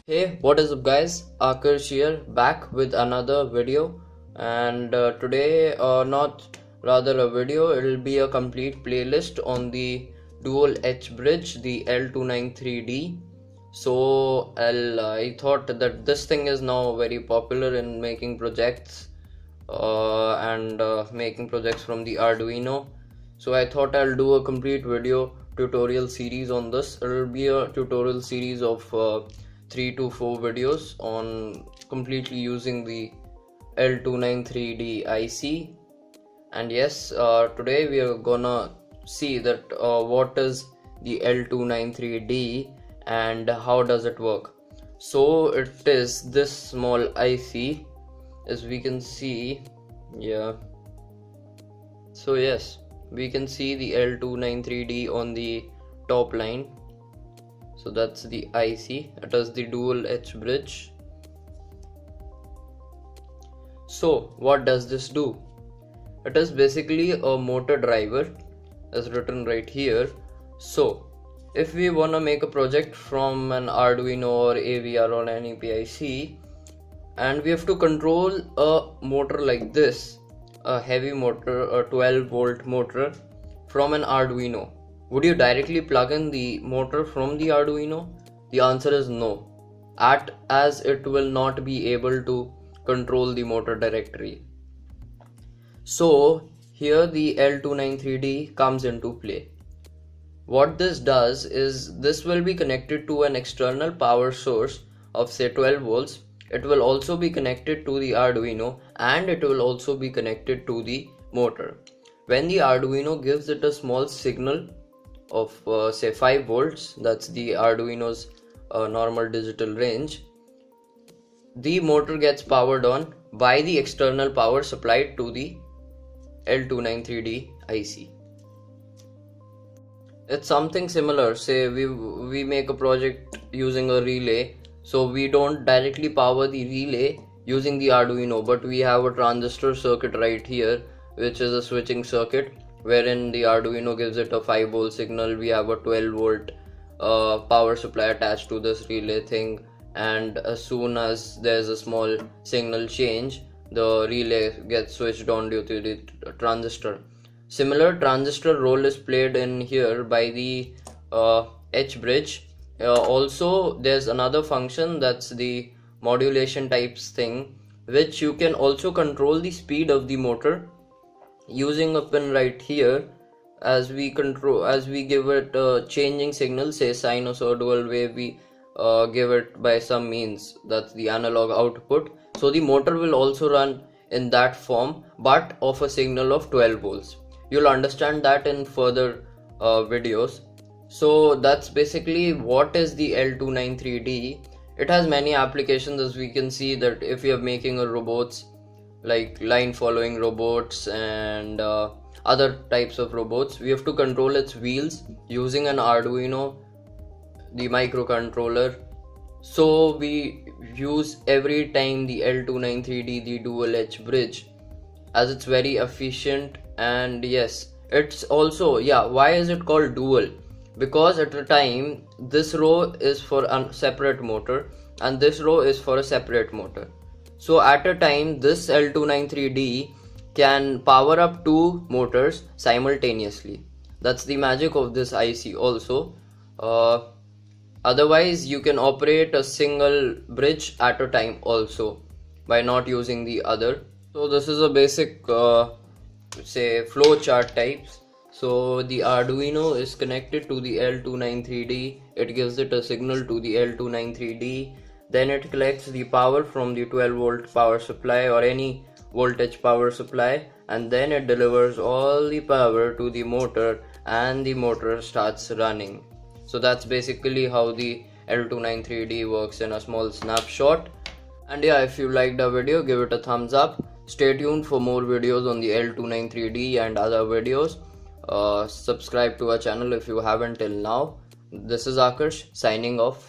Hey, what is up guys? Akarsh here, back with another video, and today, not rather a video, it'll be a complete playlist on the dual H bridge, the L293D. So I thought that this thing is now very popular in making projects and making projects from the Arduino. So I thought I'll do a complete video tutorial series on this. It'll be a tutorial series of 3 to 4 videos on completely using the L293D IC. And yes, today we are gonna see that what is the L293D and how does it work. So it is this small IC, as we can see. Yeah, so yes, we can see the L293D on the top line. So that's the IC. It is the dual H bridge. So what does this do? It is basically a motor driver, as written right here. So if we want to make a project from an Arduino or AVR or any PIC, and we have to control a motor like this, a heavy motor, a 12-volt motor from an Arduino, would you directly plug in the motor from the Arduino? The answer is no, as it will not be able to control the motor directly. So here the L293D comes into play. What this does is this will be connected to an external power source of say 12 volts. It will also be connected to the Arduino, and it will also be connected to the motor. When the Arduino gives it a small signal of say 5 volts, that's the Arduino's normal digital range, the motor gets powered on by the external power supplied to the L293D IC. It's something similar. Say we make a project using a relay, so we don't directly power the relay using the Arduino, but we have a transistor circuit right here, which is a switching circuit, wherein the Arduino gives it a 5 volt signal. We have a 12 volt power supply attached to this relay thing, and as soon as there's a small signal change, the relay gets switched on due to the transistor. Similar transistor role is played in here by the H bridge. Also there's another function, that's the modulation types thing, which you can also control the speed of the motor using a pin right here. As we give it a changing signal, say sinusoidal wave, we give it by some means, that's the analog output. So the motor will also run in that form, but of a signal of 12 volts. You'll understand that in further videos. So that's basically what is the L293D. It has many applications, as we can see that if you are making a robots, like line following robots and other types of robots, we have to control its wheels using an Arduino, the microcontroller. So we use every time the L293D, the dual H bridge, as it's very efficient. And yes, it's also, yeah, why is it called dual? Because at a time this row is for a separate motor and this row is for a separate motor. So at a time this L293D can power up 2 motors simultaneously. That's the magic of this IC also. Otherwise you can operate a single bridge at a time also by not using the other. So this is a basic say flow chart types. So the Arduino is connected to the L293D. It gives it a signal to the L293D. Then it collects the power from the 12 volt power supply or any voltage power supply, and then it delivers all the power to the motor, and the motor starts running. So that's basically how the L293D works in a small snapshot. And yeah, if you liked the video, give it a thumbs up. Stay tuned for more videos on the L293D and other videos. Subscribe to our channel if you haven't till now. This is Akarsh signing off.